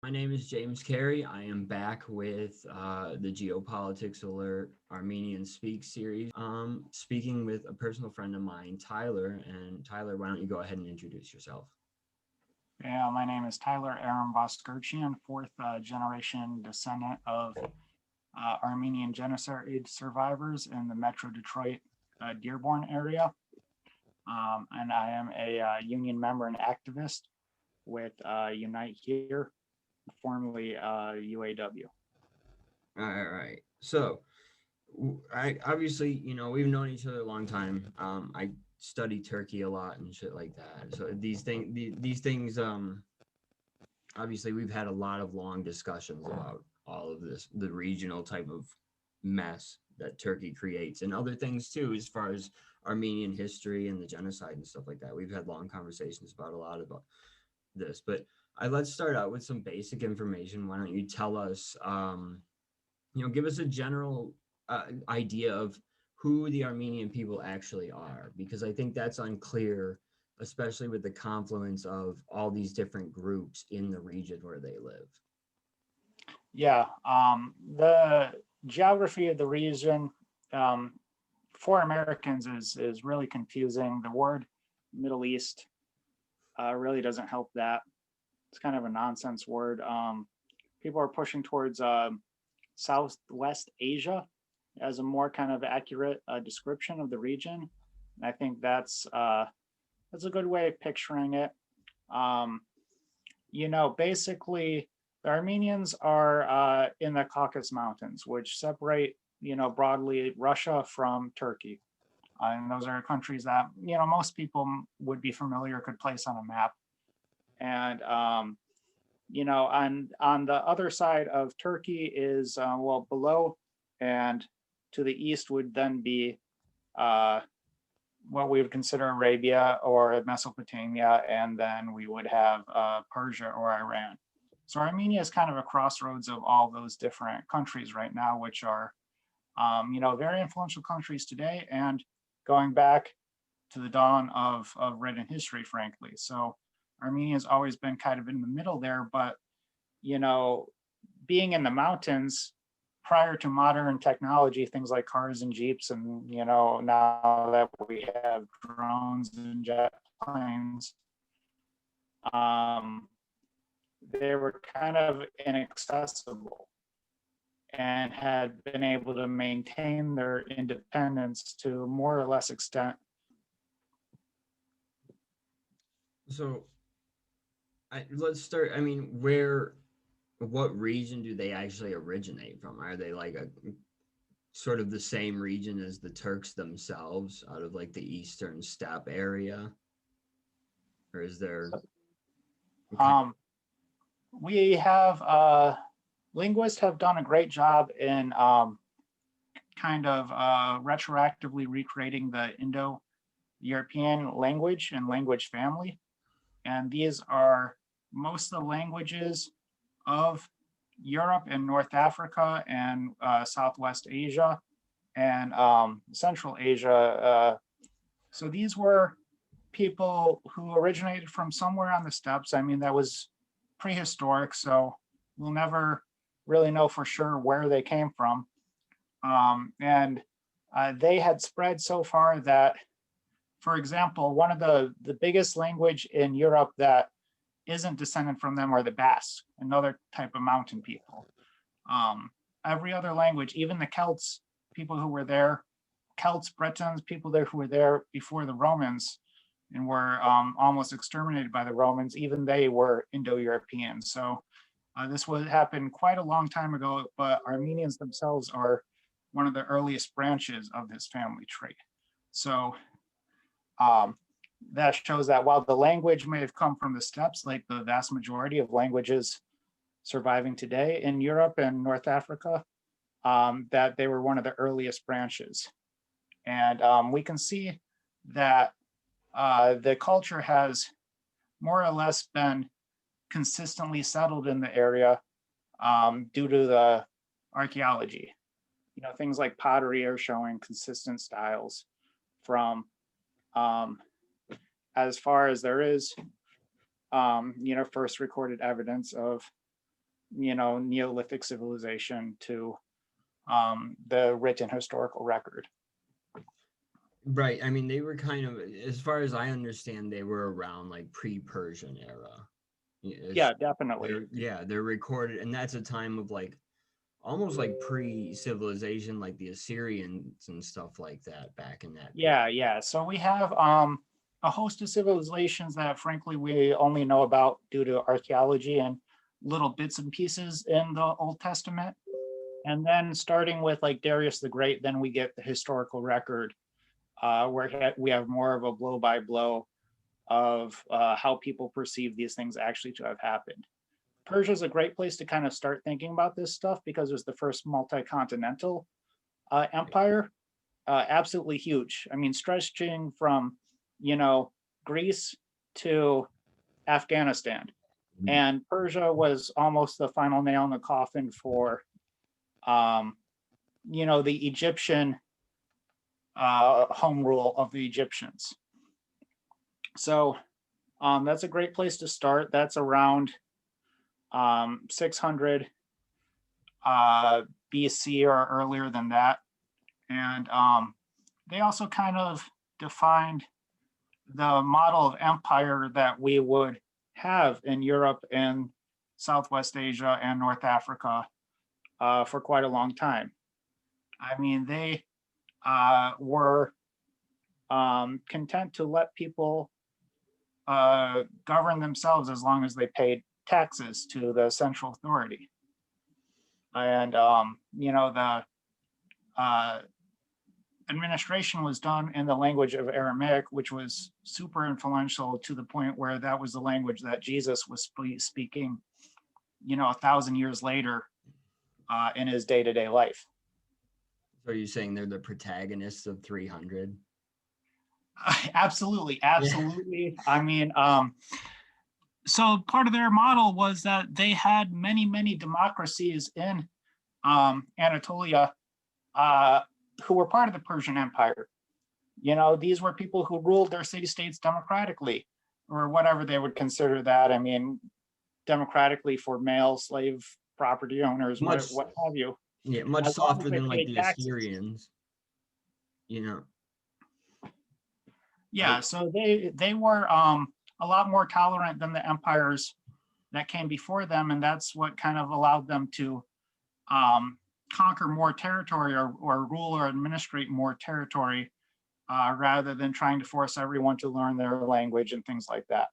My name is James Carey. I am back with the Geopolitics Alert Armenian Speak series. Speaking with a personal friend of mine, Tyler. And Tyler, why don't you go ahead and introduce yourself? Yeah, my name is Tyler Aram Voskericyan, fourth generation descendant of Armenian genocide survivors in the Metro Detroit Dearborn area. And I am a union member and activist with Unite Here, formerly UAW. All right. So, I obviously, we've known each other a long time. I study Turkey a lot and shit like that. So these things, obviously, we've had a lot of long discussions about all of this, the regional type of mess that Turkey creates, and other things too, as far as Armenian history and the genocide and stuff like that. We've had long conversations about a lot about this, but let's start out with some basic information. Why don't you tell us, give us a general idea of who the Armenian people actually are, because I think that's unclear, especially with the confluence of all these different groups in the region where they live. Yeah, the geography of the region for Americans is really confusing. The word Middle East really doesn't help that. It's kind of a nonsense word. People are pushing towards Southwest Asia as a more kind of accurate description of the region. And I think that's a good way of picturing it. Basically, the Armenians are in the Caucasus Mountains, which separate, broadly Russia from Turkey. And those are countries that, most people would be familiar, could place on a map. And, on the other side of Turkey is, below and to the east would then be what we would consider Arabia or Mesopotamia, and then we would have Persia or Iran. So Armenia is kind of a crossroads of all those different countries right now, which are, very influential countries today and going back to the dawn of written history, frankly. So Armenia has always been kind of in the middle there, but, being in the mountains prior to modern technology, things like cars and Jeeps, and, now that we have drones and jet planes, they were kind of inaccessible and had been able to maintain their independence to more or less extent. So let's start. What region do they actually originate from? Are they like a sort of the same region as the Turks themselves, out of like the eastern steppe area? Or is there... Okay. We have linguists have done a great job in kind of retroactively recreating the Indo-European language and language family. And these are most of the languages of Europe and North Africa and Southwest Asia and Central Asia. So these were people who originated from somewhere on the steppes. I mean, that was prehistoric, so we'll never really know for sure where they came from. And they had spread so far that, for example, one of the biggest language in Europe that isn't descended from them are the Basque, another type of mountain people. Every other language, even the Celts, people who were there, Celts, Bretons, people there who were there before the Romans and were almost exterminated by the Romans, even they were Indo-European. So this would happen quite a long time ago, but Armenians themselves are one of the earliest branches of this family tree. So that shows that while the language may have come from the steppes, like the vast majority of languages surviving today in Europe and North Africa, that they were one of the earliest branches. And we can see that the culture has more or less been consistently settled in the area due to the archaeology. Things like pottery are showing consistent styles from as far as there is, first recorded evidence of Neolithic civilization to the written historical record. Right. I mean, they were kind of, as far as I understand, they were around like pre-Persian era. Yeah, definitely. They're recorded, and that's a time of like almost like pre-civilization, like the Assyrians and stuff like that back in that period. Yeah. So we have a host of civilizations that frankly we only know about due to archaeology and little bits and pieces in the Old Testament. And then starting with like Darius the Great, then we get the historical record where we have more of a blow by blow of how people perceive these things actually to have happened. Persia is a great place to kind of start thinking about this stuff because it was the first multi-continental empire. Absolutely huge. I mean, stretching from, Greece to Afghanistan. And Persia was almost the final nail in the coffin for, the Egyptian home rule of the Egyptians. So that's a great place to start. That's around 600 BC or earlier than that. And they also kind of defined the model of empire that we would have in Europe and Southwest Asia and North Africa for quite a long time. I mean, they were content to let people govern themselves as long as they paid taxes to the central authority. And, the administration was done in the language of Aramaic, which was super influential to the point where that was the language that Jesus was speaking, 1,000 years later in his day-to-day life. So are you saying they're the protagonists of 300? Absolutely. Yeah. I mean, so part of their model was that they had many, many democracies in Anatolia who were part of the Persian Empire. These were people who ruled their city-states democratically, or whatever they would consider that. I mean, democratically for male slave property owners, what have you. Yeah, much softer than like the Assyrians. Yeah, so they were a lot more tolerant than the empires that came before them, and that's what kind of allowed them to conquer more territory or rule or administrate more territory rather than trying to force everyone to learn their language and things like that.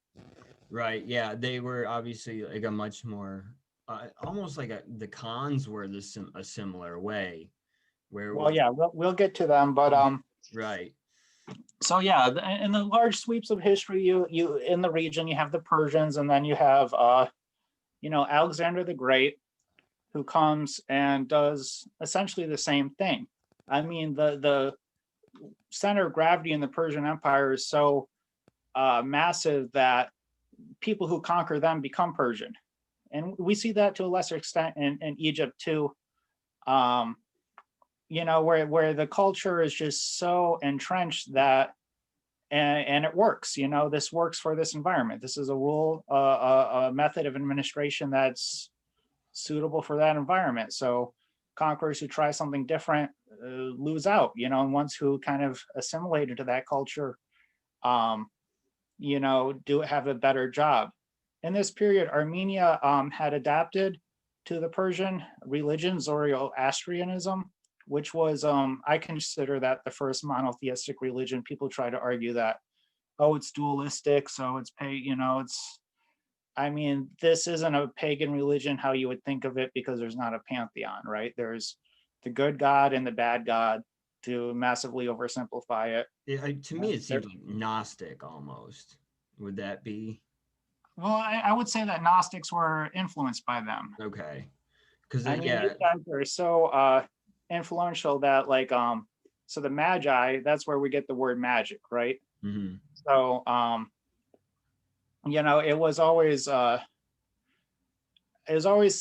Right. Yeah, they were obviously like a much more almost like the Khans were a similar way. We'll get to them, but right. So yeah, in the large sweeps of history, you in the region you have the Persians, and then you have Alexander the Great, who comes and does essentially the same thing. I mean, the center of gravity in the Persian Empire is so massive that people who conquer them become Persian. And we see that to a lesser extent in Egypt too, where the culture is just so entrenched that, and it works, this works for this environment. This is a rule, a method of administration that's suitable for that environment. So conquerors who try something different lose out, and ones who kind of assimilated to that culture, do have a better job. In this period, Armenia had adapted to the Persian religion, Zoroastrianism, which was, I consider that the first monotheistic religion. People try to argue that, it's dualistic, so this isn't a pagan religion how you would think of it, because there's not a pantheon, right? There's the good God and the bad God, to massively oversimplify it. Yeah, to me, it seems like Gnostic almost. Would that be? Well, I would say that Gnostics were influenced by them. Okay. Because these guys are so influential that so the Magi, that's where we get the word magic, right? Mm-hmm. So it was always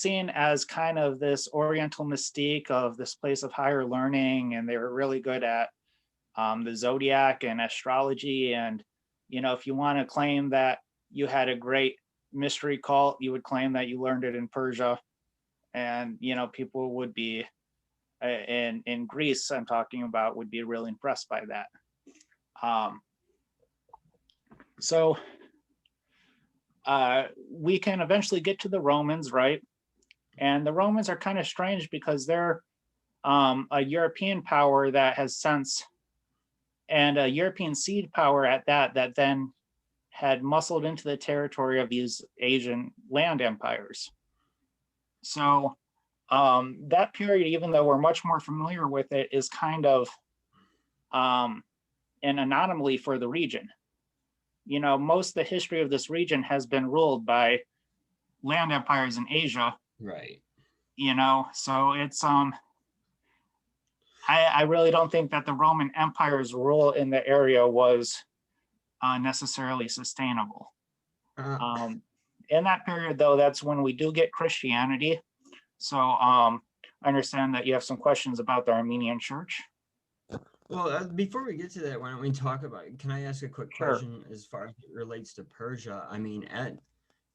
seen as kind of this Oriental mystique of this place of higher learning, and they were really good at the zodiac and astrology. And if you want to claim that you had a great mystery cult, you would claim that you learned it in Persia. And, people would be, in Greece, I'm talking about, would be really impressed by that. So we can eventually get to the Romans, right? And the Romans are kind of strange because they're a European power that has since, and a European seed power at that then had muscled into the territory of these Asian land empires. So that period, even though we're much more familiar with it, is kind of an anomaly for the region. Most of the history of this region has been ruled by land empires in Asia. Right. So it's I really don't think that the Roman Empire's rule in the area was necessarily sustainable. In that period, though, that's when we do get Christianity. So I understand that you have some questions about the Armenian Church. Well, before we get to that, why don't we talk about, can I ask a quick question as far as it relates to Persia? I mean, at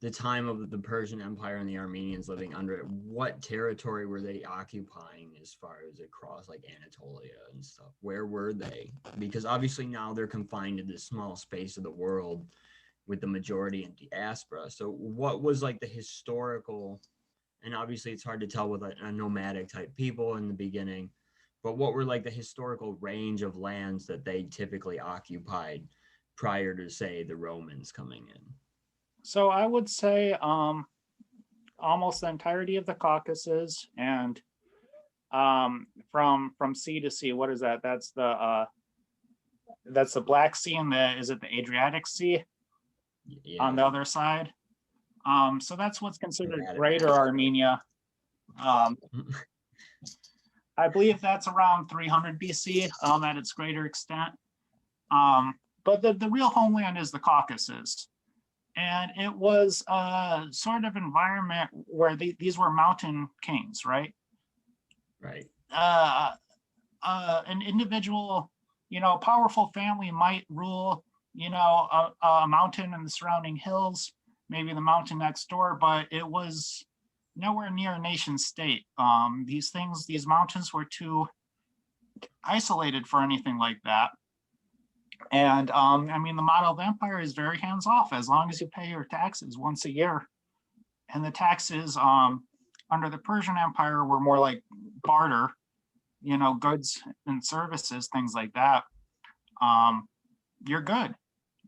the time of the Persian Empire and the Armenians living under it, what territory were they occupying as far as across like Anatolia and stuff? Where were they? Because obviously now they're confined to this small space of the world with the majority in diaspora. So what was like the historical, and obviously it's hard to tell with a nomadic type people in the beginning, but what were like the historical range of lands that they typically occupied prior to, say, the Romans coming in? So I would say almost the entirety of the Caucasus, and from sea to sea. What is that? That's the Black Sea, and is it the Adriatic Sea? Yeah. On the other side. So that's what's considered Greater Armenia. I believe that's around 300 BC at its greater extent. But the real homeland is the Caucasus. And it was a sort of environment where these were mountain kings, right? Right. An individual, powerful family might rule, a mountain and the surrounding hills, maybe the mountain next door, but it was nowhere near a nation state. These mountains were too isolated for anything like that. And the model of empire is very hands-off as long as you pay your taxes once a year. And the taxes under the Persian Empire were more like barter, goods and services, things like that. You're good.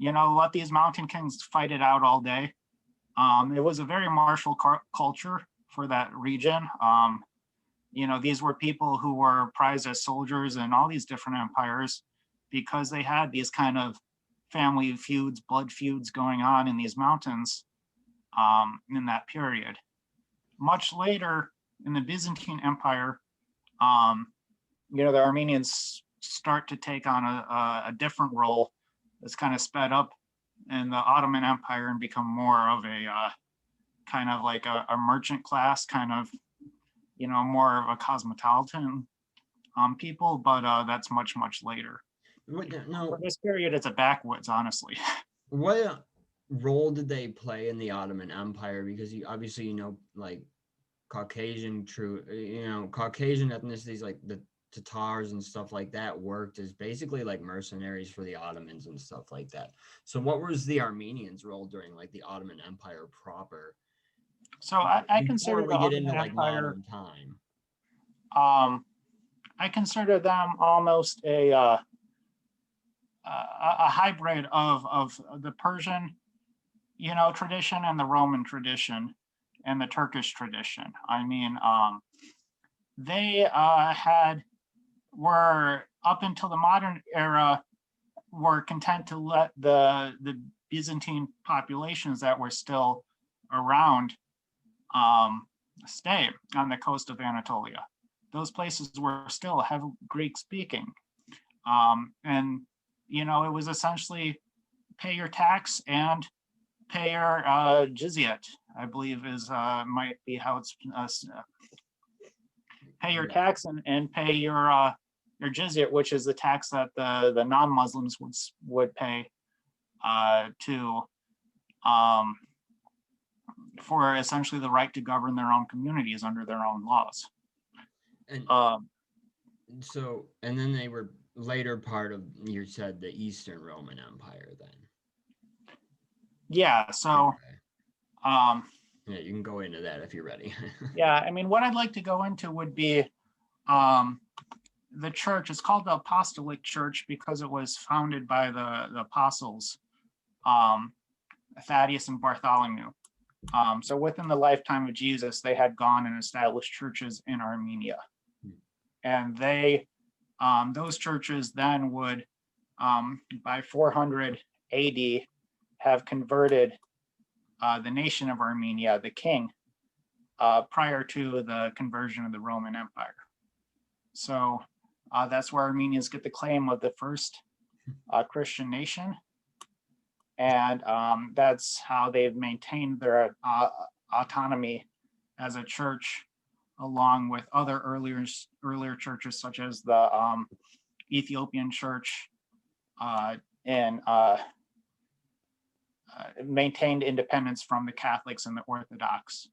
Let these mountain kings fight it out all day. It was a very martial culture for that region. These were people who were prized as soldiers in all these different empires because they had these kind of family feuds, blood feuds going on in these mountains in that period. Much later in the Byzantine Empire, the Armenians start to take on a different role that's kind of sped up in the Ottoman Empire and become more of a kind of like a merchant class, kind of, more of a cosmopolitan people, but that's much, much later. No, for this period, it's a backwoods, honestly. What role did they play in the Ottoman Empire? Because obviously, like Caucasian ethnicities like the Tatars and stuff like that worked as basically like mercenaries for the Ottomans and stuff like that. So what was the Armenians' role during like the Ottoman Empire proper? So I consider the Ottoman Empire, like modern time. I consider them almost a hybrid of the Persian, tradition and the Roman tradition and the Turkish tradition. I mean, they were up until the modern era were content to let the Byzantine populations that were still around stay on the coast of Anatolia. Those places were still heavily Greek speaking. And it was essentially pay your tax and pay your jizyat, I believe is might be how it's pay your tax and pay your jizyat, which is the tax that the non-Muslims would pay to for essentially the right to govern their own communities under their own laws. And Um, so, and then they were later part of, you said, the Eastern Roman Empire then. yeah, so Okay. Yeah, you can go into that if you're ready. yeah, I mean, what I'd like to go into would be the church. It's called the Apostolic Church because it was founded by the apostles, Thaddeus and Bartholomew. So within the lifetime of Jesus, they had gone and established churches in Armenia. And they, those churches then would, by 400 AD, have converted the nation of Armenia, the king, prior to the conversion of the Roman Empire. So that's where Armenians get the claim of the first Christian nation. And that's how they've maintained their autonomy as a church, along with other earlier churches, such as the Ethiopian church, and maintained independence from the Catholics and the Orthodox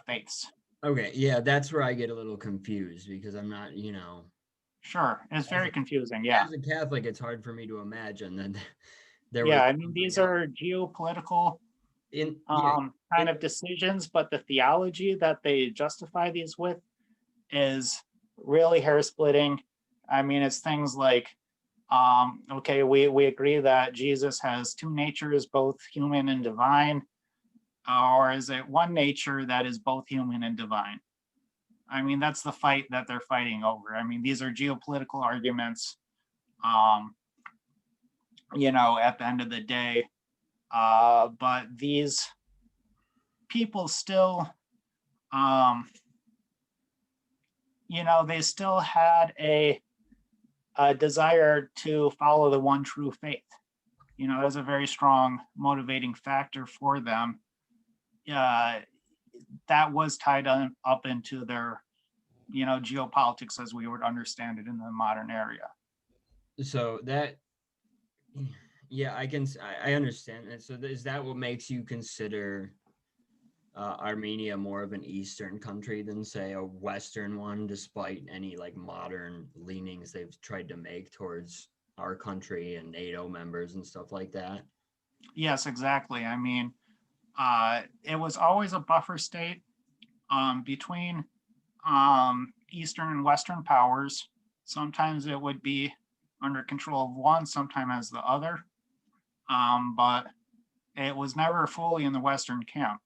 faiths. Okay, yeah, that's where I get a little confused because I'm not, Sure, it's very confusing, yeah. As a Catholic, it's hard for me to imagine that there yeah, I mean, these are geopolitical kind of decisions, but the theology that they justify these with is really hair splitting. I mean, it's things like, okay, we agree that Jesus has two natures, both human and divine, or is it one nature that is both human and divine? I mean, that's the fight that they're fighting over. I mean, these are geopolitical arguments, at the end of the day. But these people still, they still had a desire to follow the one true faith. As a very strong motivating factor for them. That was tied up into their, geopolitics as we would understand it in the modern area. So that, yeah, I understand that. So is that what makes you consider Armenia more of an Eastern country than, say, a Western one, despite any like modern leanings they've tried to make towards our country and NATO members and stuff like that? Yes, exactly. I mean, it was always a buffer state between Eastern and Western powers. Sometimes it would be under control of one, sometimes the other, but it was never fully in the Western camp.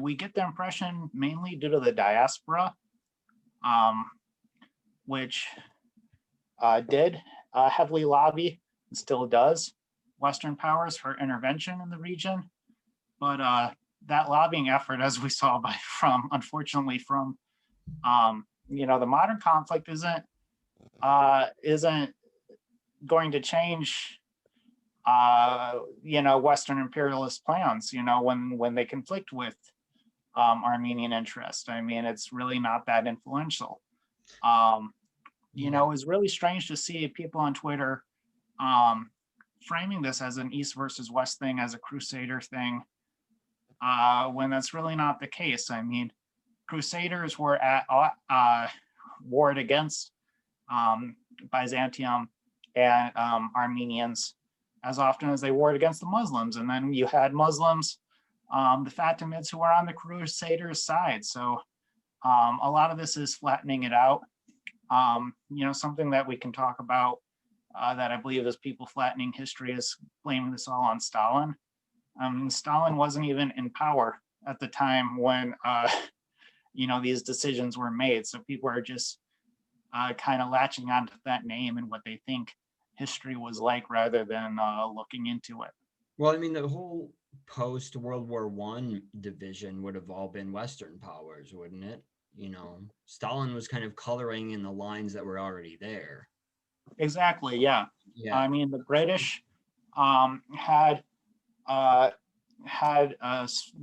We get the impression mainly due to the diaspora, which did heavily lobby, and still does, Western powers for intervention in the region. But that lobbying effort, as we saw unfortunately from the modern conflict, isn't going to change Western imperialist plans, when they conflict with Armenian interest. I mean, it's really not that influential. It was really strange to see people on Twitter framing this as an East versus West thing, as a Crusader thing, when that's really not the case. I mean, Crusaders were warred against Byzantium and Armenians as often as they warred against the Muslims. And then you had Muslims, the Fatimids, who were on the Crusaders' side. So a lot of this is flattening it out. Something that we can talk about that I believe is people flattening history is blaming this all on Stalin. Stalin wasn't even in power at the time when, these decisions were made. So people are just kind of latching onto that name and what they think history was like, rather than looking into it. Well, I mean, the whole post-World War I division would have all been Western powers, wouldn't it? Stalin was kind of coloring in the lines that were already there. Exactly, yeah. I mean, the British had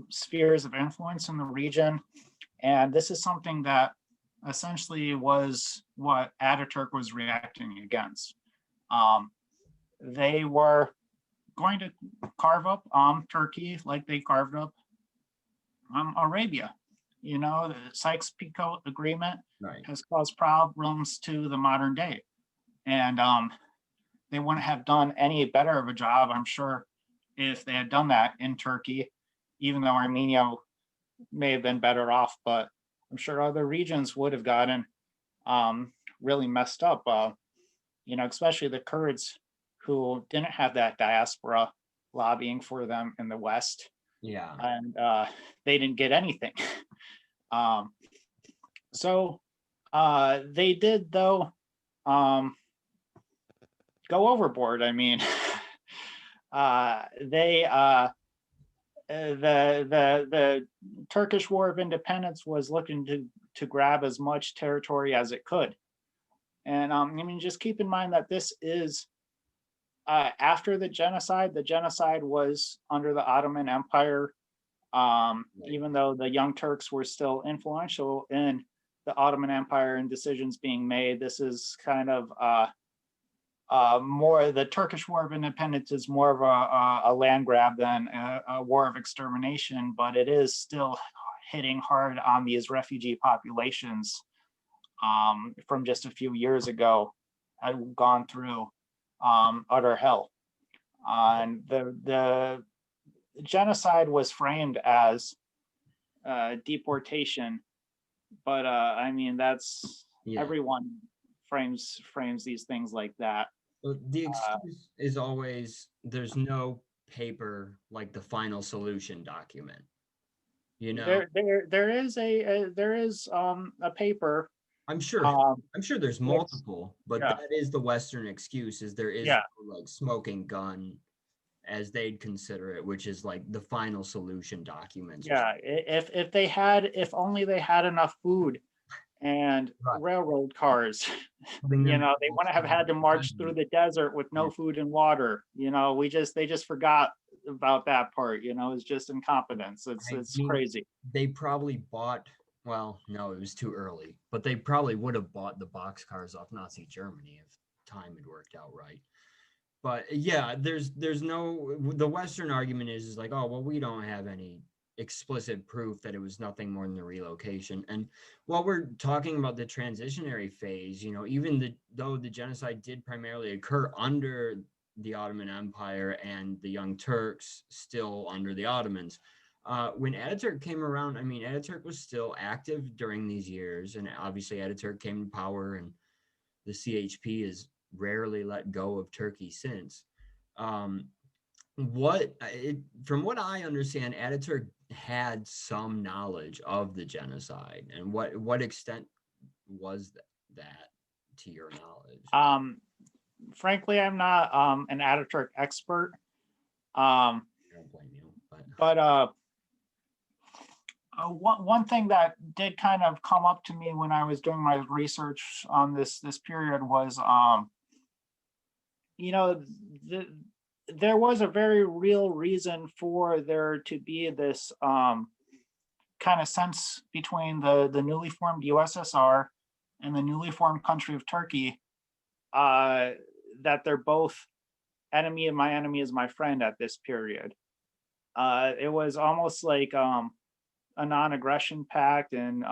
spheres of influence in the region, and this is something that essentially was what Ataturk was reacting against. They were going to carve up Turkey like they carved up Arabia. You know, the Sykes-Picot Agreement Right. has caused problems to the modern day. And they wouldn't have done any better of a job, I'm sure, if they had done that in Turkey, even though Armenia may have been better off, but I'm sure other regions would have gotten really messed up, you know, especially the Kurds who didn't have that diaspora lobbying for them in the West, Yeah. and they didn't get anything. Um, so they did, though, go overboard. I mean, they the Turkish War of Independence was looking to grab as much territory as it could, and I mean, just keep in mind that this is after the genocide. The genocide was under the Ottoman Empire, even though the Young Turks were still influential in the Ottoman Empire and decisions being made. This is kind of more, the Turkish War of Independence is more of a land grab than a war of extermination, but it is still hitting hard on these refugee populations from just a few years ago, had gone through utter hell. And the genocide was framed as deportation, but I mean, that's everyone frames these things like that. Well, the excuse is always there's no paper like the final solution document. You know, there is a paper. I'm sure there's multiple, but that is the Western excuse, is there is no, like, smoking gun, as they'd consider it, which is like the final solution documents. Yeah, if only they had enough food and railroad cars, you know, they wouldn't have had to march through the desert with no food and water. You know, they just forgot about that part. You know, it's just incompetence. It's crazy. They probably bought, well, no, it was too early, but they probably would have bought the boxcars off Nazi Germany if time had worked out right. But yeah, there's no, the Western argument is like, oh, well, we don't have any explicit proof that it was nothing more than the relocation. And while we're talking about the transitionary phase, you know, even though the genocide did primarily occur under the Ottoman Empire and the Young Turks still under the Ottomans, when Ataturk came around, I mean, Ataturk was still active during these years, and obviously Ataturk came to power, and the CHP has rarely let go of Turkey since. From what I understand, Ataturk had some knowledge of the genocide, and what extent was that to your knowledge? Frankly, I'm not an Ataturk expert. I don't blame you, but one thing that did kind of come up to me when I was doing my research on this period was, you know, there was a very real reason for there to be this kind of sense between the newly formed USSR and the newly formed country of Turkey, that they're both enemy of my enemy is my friend at this period. It was almost like a non-aggression pact, and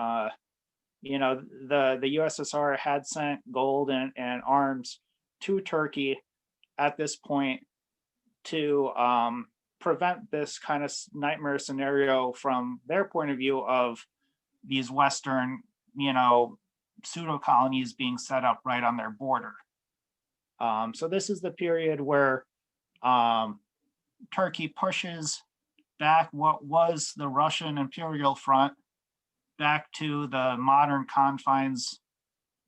you know, the USSR had sent gold and arms to Turkey at this point to prevent this kind of nightmare scenario from their point of view of these Western, you know, pseudo colonies being set up right on their border. So this is the period where Turkey pushes back what was the Russian imperial front back to the modern confines,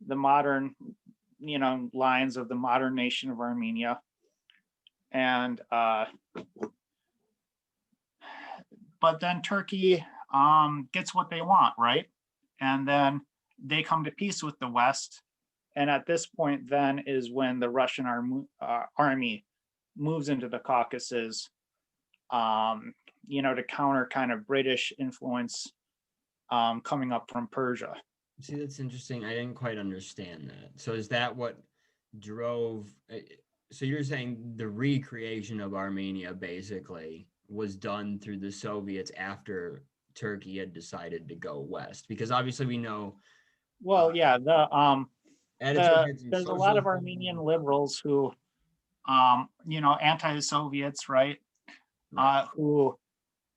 the modern, you know, lines of the modern nation of Armenia. And but then Turkey gets what they want, right? And then they come to peace with the West. And at this point then is when the Russian army moves into the Caucasus, you know, to counter kind of British influence coming up from Persia. See, that's interesting. I didn't quite understand that. So is that what drove, so you're saying the recreation of Armenia basically was done through the Soviets after Turkey had decided to go west? Because obviously we know Well, yeah, Ataturk had some there's a lot socialist of Armenian liberals who, anti-Soviets, right? right. Who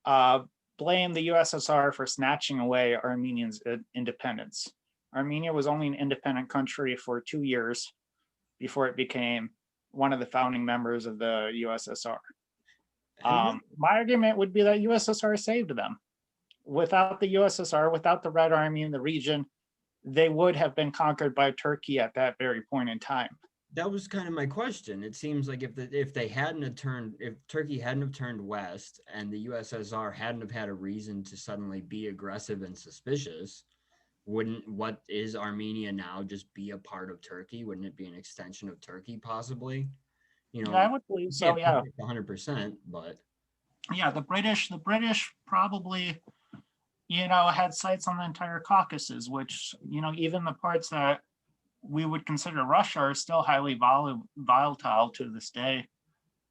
uh, blame the USSR for snatching away Armenians' independence. Armenia was only an independent country for 2 years before it became one of the founding members of the USSR. My argument would be that USSR saved them. Without the USSR, without the Red Army in the region, they would have been conquered by Turkey at that very point in time. That was kind of my question. It seems like if Turkey hadn't have turned west and the USSR hadn't have had a reason to suddenly be aggressive and suspicious, wouldn't what is Armenia now just be a part of Turkey? Wouldn't it be an extension of Turkey possibly? I would believe so. Yeah, 100%, but yeah. The British probably, had sights on the entire Caucasus, which, even the parts that we would consider Russia are still highly volatile to this day.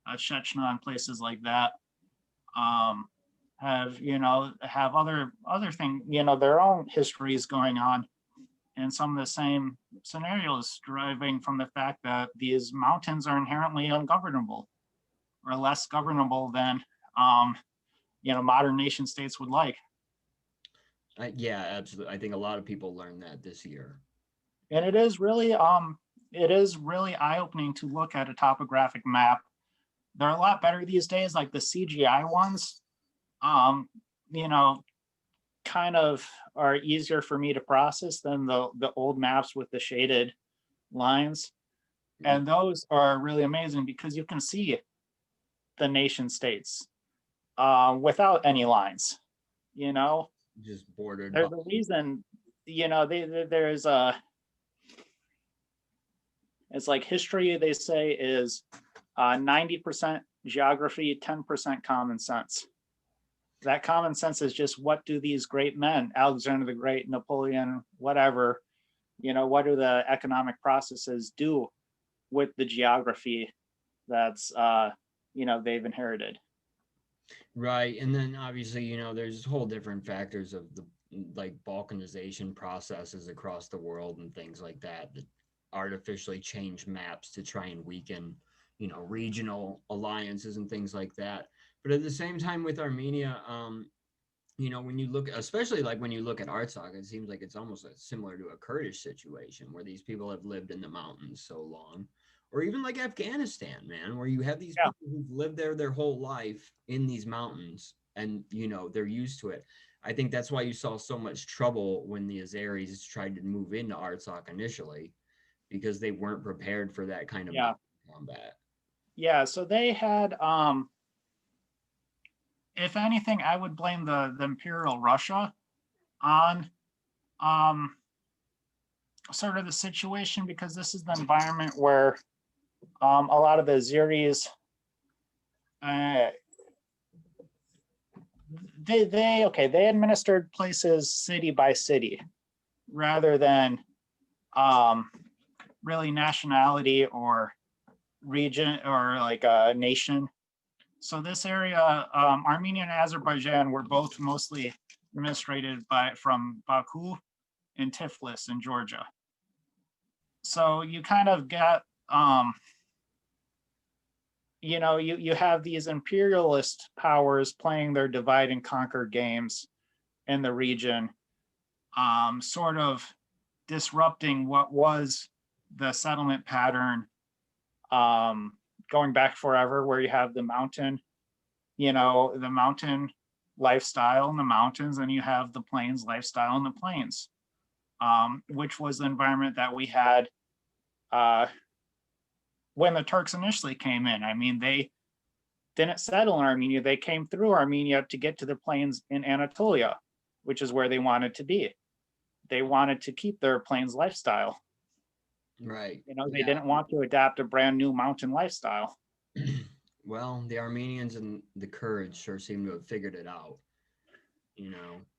Chechnya and places like that have other thing, their own histories going on, and some of the same scenarios deriving from the fact that these mountains are inherently ungovernable, or less governable than modern nation states would like. yeah, absolutely. I think a lot of people learned that this year. And it is really eye-opening to look at a topographic map. They're a lot better these days, like the CGI ones. Kind of are easier for me to process than the old maps with the shaded lines. And those are really amazing because you can see the nation states without any lines. Just bordered. There's a reason. There's it's like history, they say, is 90% geography, 10% common sense. That common sense is just, what do these great men, Alexander the Great, Napoleon, whatever, what do the economic processes do with the geography that's, they've inherited? Right. And then obviously, there's whole different factors of the like balkanization processes across the world and things like that artificially change maps to try and weaken, regional alliances and things like that. But at the same time with Armenia, when you look, especially like when you look at Artsakh, it seems like it's almost similar to a Kurdish situation where these people have lived in the mountains so long, or even like Afghanistan, man, where you have these people who've lived there their whole life in these mountains and, they're used to it. I think that's why you saw so much trouble when the Azeris tried to move into Artsakh initially, because they weren't prepared for that kind of combat. Yeah, so they had, if anything, I would blame the Imperial Russia on sort of the situation, because this is the environment where a lot of the Azeris, they administered places city by city rather than really nationality or region or like a nation. So this area, Armenia and Azerbaijan, were both mostly administrated from Baku and Tiflis in Georgia. So you kind of get, you have these imperialist powers playing their divide and conquer games in the region, sort of disrupting what was the settlement pattern going back forever, where you have the mountain, the mountain lifestyle in the mountains, and you have the plains lifestyle in the plains, which was the environment that we had when the Turks initially came in. I mean, they didn't settle in Armenia. They came through Armenia to get to the plains in Anatolia, which is where they wanted to be. They wanted to keep their plains lifestyle. Right. They didn't want to adapt a brand new mountain lifestyle. Well, the Armenians and the Kurds sure seem to have figured it out,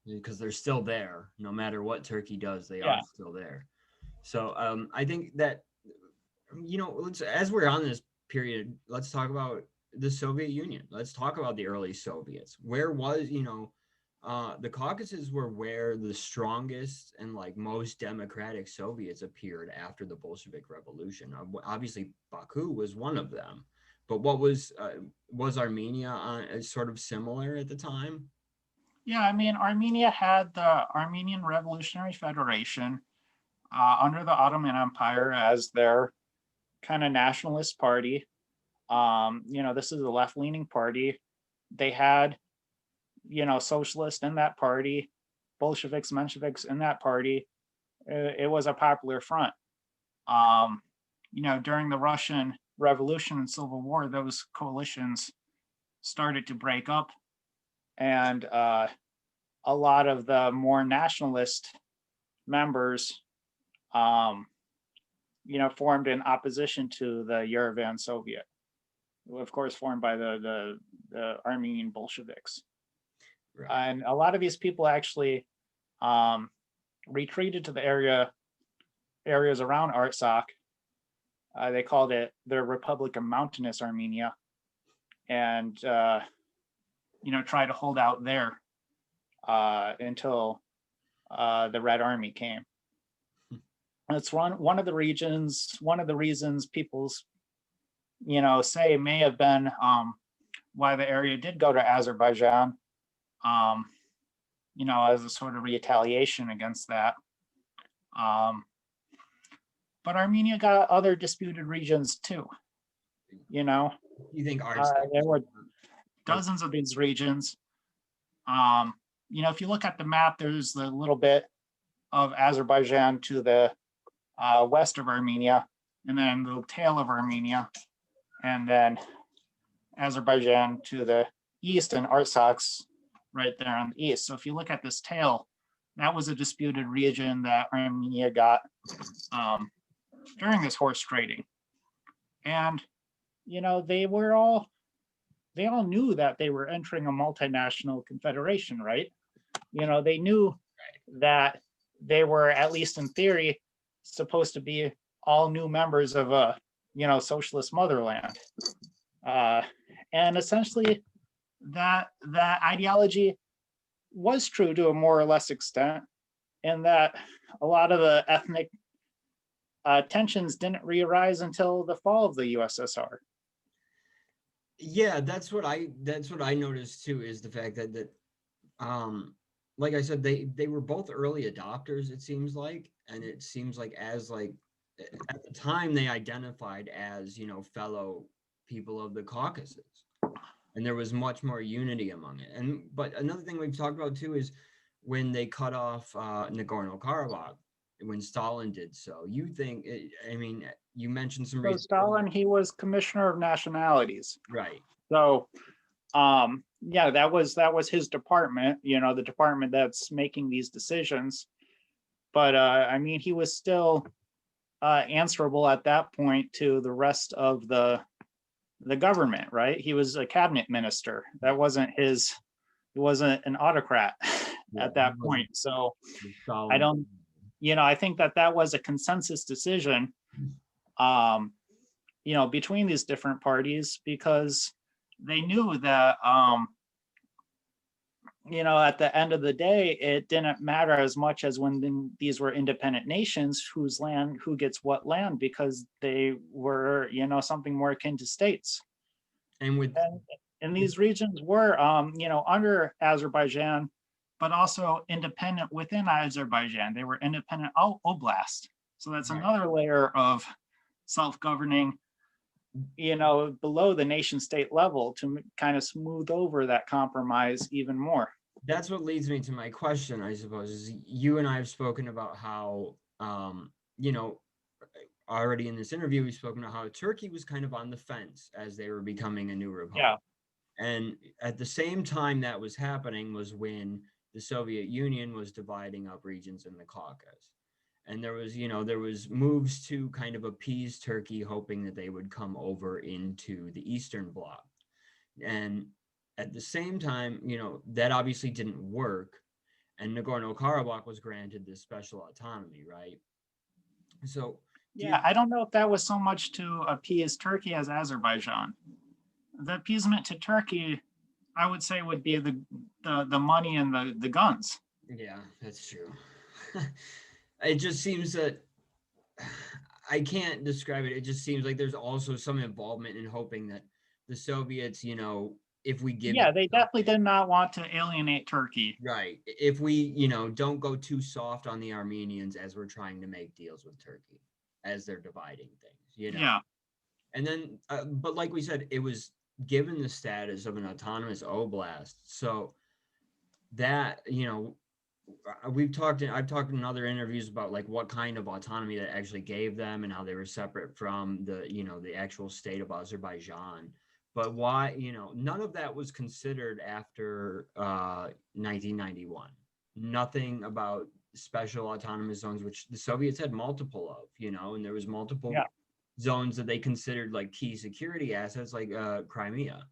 because they're still there. No matter what Turkey does, they are still there. So I think that, as we're on this period, let's talk about the Soviet Union. Let's talk about the early Soviets. Where was, the Caucasus were where the strongest and like most democratic Soviets appeared after the Bolshevik Revolution. Obviously, Baku was one of them, but what was Armenia sort of similar at the time? Yeah, I mean, Armenia had the Armenian Revolutionary Federation under the Ottoman Empire as their kind of nationalist party. This is a left-leaning party. They had, socialists in that party, Bolsheviks, Mensheviks in that party. It was a popular front. During the Russian Revolution and Civil War, those coalitions started to break up, and a lot of the more nationalist members, formed in opposition to the Yerevan Soviet, of course, formed by the Armenian Bolsheviks. Right. And a lot of these people actually retreated to the areas around Artsakh. They called it the Republic of Mountainous Armenia, and tried to hold out there until the Red Army came. That's one of the reasons people say may have been why the area did go to Azerbaijan, as a sort of retaliation against that. But Armenia got other disputed regions too. You think there were dozens of these regions. If you look at the map, there's a little bit of Azerbaijan to the west of Armenia, and then the tail of Armenia, and then Azerbaijan to the east, and Artsakh's right there on the east. So if you look at this tail, that was a disputed region that Armenia got during this horse trading. And they all knew that they were entering a multinational confederation, right? They knew that they were, at least in theory, supposed to be all new members of a socialist motherland, and essentially that ideology was true to a more or less extent, and that a lot of the ethnic tensions didn't re-arise until the fall of the USSR. Yeah, that's what I noticed too, is the fact that like I said, they were both early adopters, it seems like, and it seems like as like at the time they identified as fellow people of the Caucasus, and there was much more unity among it. But another thing we've talked about too is when they cut off Nagorno-Karabakh, when Stalin did so. You think, you mentioned some reasons. So Stalin, he was commissioner of nationalities, right? So that was his department, the department that's making these decisions. But he was still answerable at that point to the rest of the government, right? He was a cabinet minister. He wasn't an autocrat at that point. So I think that was a consensus decision, between these different parties, because they knew that, at the end of the day, it didn't matter as much as when these were independent nations, who gets what land, because they were, something more akin to states. And these regions were, under Azerbaijan, but also independent within Azerbaijan. They were independent oblast. So that's another layer of self-governing, below the nation state level, to kind of smooth over that compromise even more. That's what leads me to my question, I suppose, is you and I have spoken about how, already in this interview, we've spoken about how Turkey was kind of on the fence as they were becoming a new republic. Yeah. And at the same time that was happening was when the Soviet Union was dividing up regions in the Caucasus. And there was moves to kind of appease Turkey, hoping that they would come over into the Eastern Bloc. And at the same time, that obviously didn't work. And Nagorno-Karabakh was granted this special autonomy, right? So I don't know if that was so much to appease Turkey as Azerbaijan. The appeasement to Turkey I would say would be the money and the guns. Yeah, that's true. It just seems that I can't describe it. It just seems like there's also some involvement in hoping that the Soviets, if we give Yeah, it they definitely did not want to alienate Turkey. right, if we, don't go too soft on the Armenians as we're trying to make deals with Turkey, as they're dividing things. Yeah, And then, but like we said, it was given the status of an autonomous oblast. So that, I've talked in other interviews about like what kind of autonomy that actually gave them and how they were separate from the actual state of Azerbaijan. But why, none of that was considered after 1991. Nothing about special autonomous zones, which the Soviets had multiple of, and there was multiple yeah, zones that they considered like key security assets, like Crimea,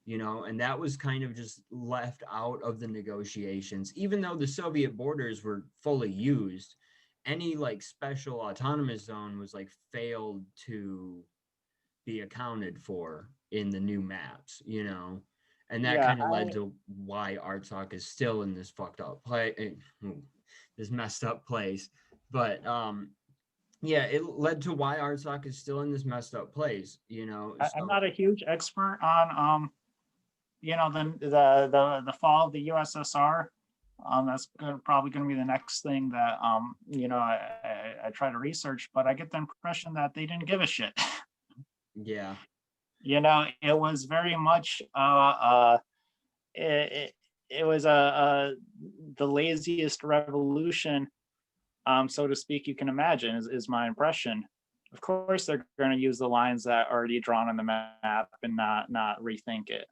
and that was kind of just left out of the negotiations. Even though the Soviet borders were fully used, any like special autonomous zone was like failed to be accounted for in the new maps, and that yeah. kind of led to why Artsakh is still in this fucked up this messed up place. But yeah, it led to why Artsakh is still in this messed up place, I'm so not a huge expert on the fall of the USSR. That's probably going to be the next thing that I try to research, but I get the impression that they didn't give a shit. yeah. It was very much it was the laziest revolution, so to speak, you can imagine, is my impression. Of course, they're going to use the lines that are already drawn on the map and not rethink it.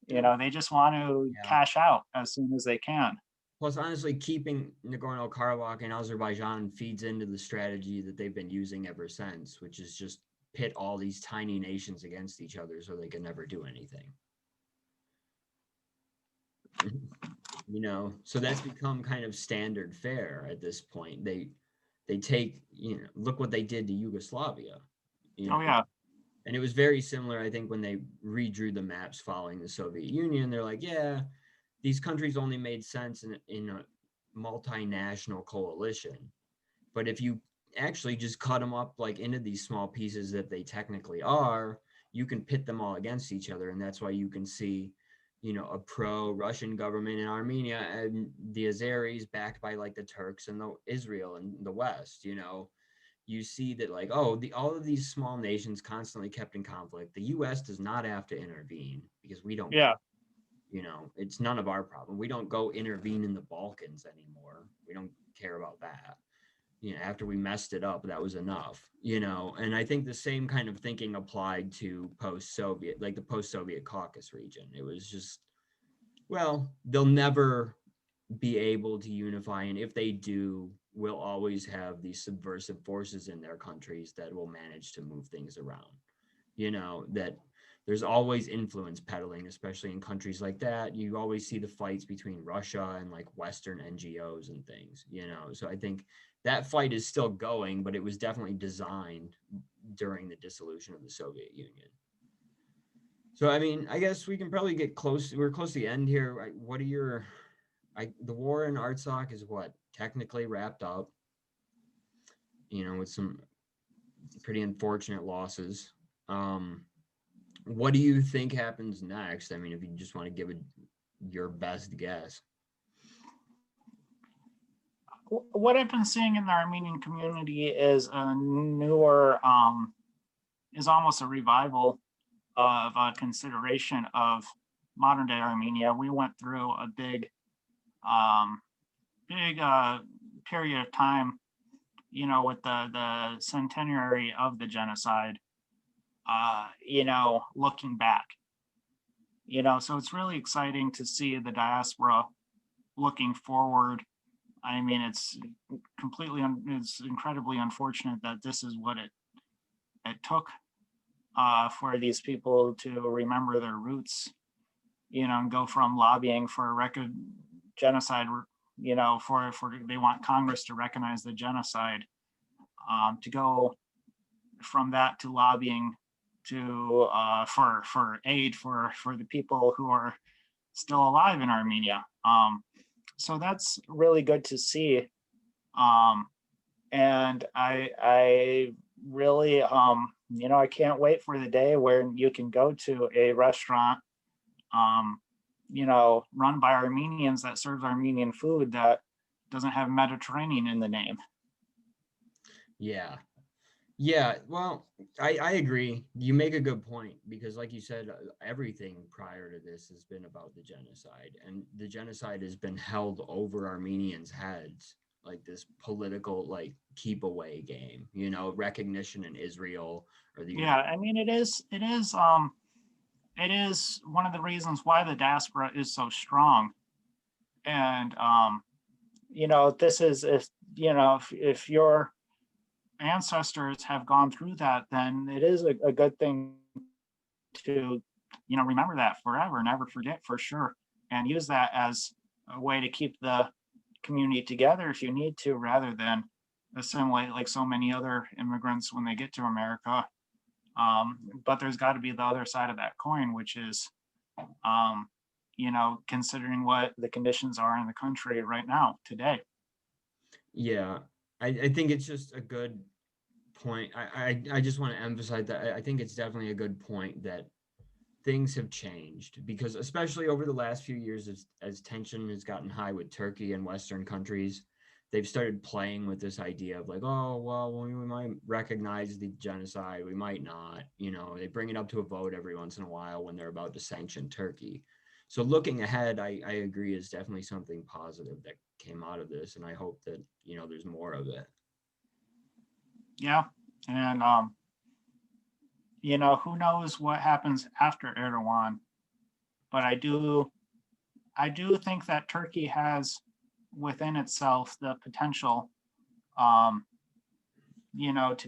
They just want to cash out as soon as they can. Plus, honestly, keeping Nagorno-Karabakh and Azerbaijan feeds into the strategy that they've been using ever since, which is just pit all these tiny nations against each other so they can never do anything. So that's become kind of standard fare at this point. They take, look what they did to Yugoslavia. Oh yeah. And it was very similar, I think, when they redrew the maps following the Soviet Union. They're like, yeah, these countries only made sense in a multinational coalition. But if you actually just cut them up like into these small pieces that they technically are, you can pit them all against each other. And that's why you can see, a pro-Russian government in Armenia and the Azeris backed by like the Turks and the Israel and the West, you see that like, all of these small nations constantly kept in conflict. The US does not have to intervene because we don't, yeah, it's none of our problem. We don't go intervene in the Balkans anymore. We don't care about that. After we messed it up, that was enough, and I think the same kind of thinking applied to post-Soviet, like the post-Soviet Caucasus region. It was just, well, they'll never be able to unify, and if they do, we'll always have these subversive forces in their countries that will manage to move things around. That there's always influence peddling, especially in countries like that. You always see the fights between Russia and like Western NGOs and things, so I think that fight is still going, but it was definitely designed during the dissolution of the Soviet Union. So, I mean, I guess we can probably get close. We're close to the end here. What are your, the war in Artsakh is what, technically wrapped up, with some pretty unfortunate losses. What do you think happens next? I mean, if you just want to give your best guess. What I've been seeing in the Armenian community is a newer, is almost a revival of consideration of modern day Armenia. We went through a big period of time, with the centenary of the genocide, looking back, so it's really exciting to see the diaspora looking forward. I mean, it's incredibly unfortunate that this is what it took for these people to remember their roots, and go from lobbying for a record genocide, for they want Congress to recognize the genocide, to go from that to lobbying to for aid for the people who are still alive in Armenia. So that's really good to see. And I really, I can't wait for the day where you can go to a restaurant, run by Armenians that serves Armenian food that doesn't have Mediterranean in the name. Yeah. Yeah, well, I agree. You make a good point because, like you said, everything prior to this has been about the genocide, and the genocide has been held over Armenians' heads, like this political, like keep away game, recognition in Israel or the Yeah, United. I mean, it is one of the reasons why the diaspora is so strong. And, this is, if your ancestors have gone through that, then it is a good thing to, remember that forever, never forget for sure, and use that as a way to keep the community together if you need to, rather than assimilate like so many other immigrants when they get to America. But there's got to be the other side of that coin, which is, considering what the conditions are in the country right now, today. Yeah, I think it's just a good point. I just want to emphasize that I think it's definitely a good point that things have changed because especially over the last few years as tension has gotten high with Turkey and Western countries, they've started playing with this idea of like, oh, well, we might recognize the genocide, we might not, they bring it up to a vote every once in a while when they're about to sanction Turkey. So looking ahead, I agree is definitely something positive that came out of this. And I hope that, there's more of it. Yeah. And, who knows what happens after Erdogan, but I do think that Turkey has within itself the potential, to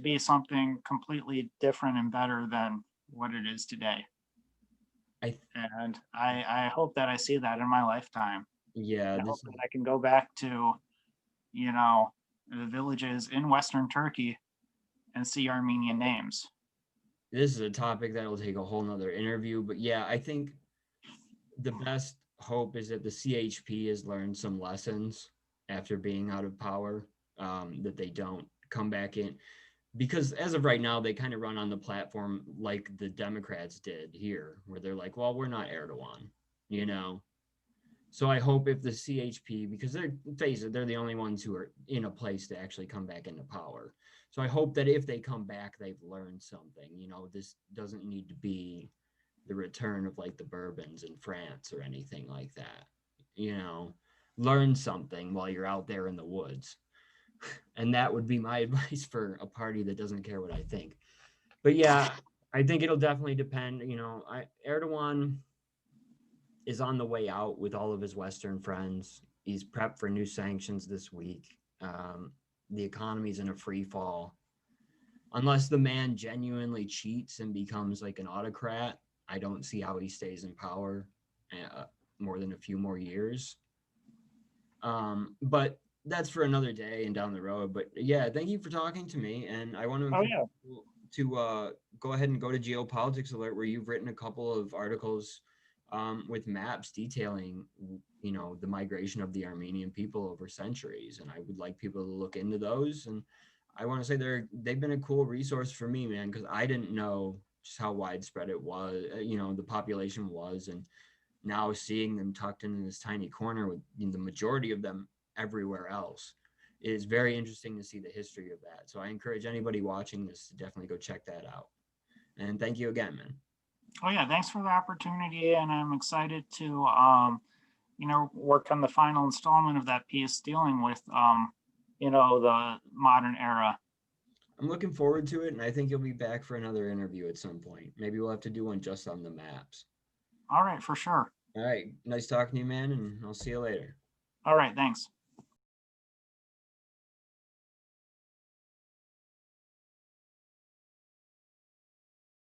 be something completely different and better than what it is today. And I hope that I see that in my lifetime. Yeah, I hope that I can go back to, the villages in Western Turkey and see Armenian names. This is a topic that'll take a whole nother interview, but yeah, I think the best hope is that the CHP has learned some lessons after being out of power, that they don't come back in. Because as of right now, they kind of run on the platform like the Democrats did here, where they're like, well, we're not Erdogan, So I hope if the CHP, because they're the only ones who are in a place to actually come back into power. So I hope that if they come back, they've learned something. This doesn't need to be the return of like the Bourbons in France or anything like that. Learn something while you're out there in the woods. And that would be my advice for a party that doesn't care what I think. But yeah, I think it'll definitely depend. Erdogan is on the way out with all of his Western friends. He's prepped for new sanctions this week. The economy's in a free fall. Unless the man genuinely cheats and becomes like an autocrat, I don't see how he stays in power more than a few more years. But that's for another day and down the road. But yeah, thank you for talking to me. And I want to encourage people to go ahead and go to Geopolitics Alert, where you've written a couple of articles with maps detailing, the migration of the Armenian people over centuries. And I would like people to look into those. And I want to say they've been a cool resource for me, man, because I didn't know just how widespread it was, the population was. And now seeing them tucked in this tiny corner with the majority of them everywhere else is very interesting to see the history of that. So I encourage anybody watching this to definitely go check that out. And thank you again, man. Oh yeah, thanks for the opportunity, and I'm excited to work on the final installment of that piece dealing with the modern era. I'm looking forward to it, and I think you'll be back for another interview at some point. Maybe we'll have to do one just on the maps. All right, for sure. All right, nice talking to you, man, and I'll see you later. All right, thanks.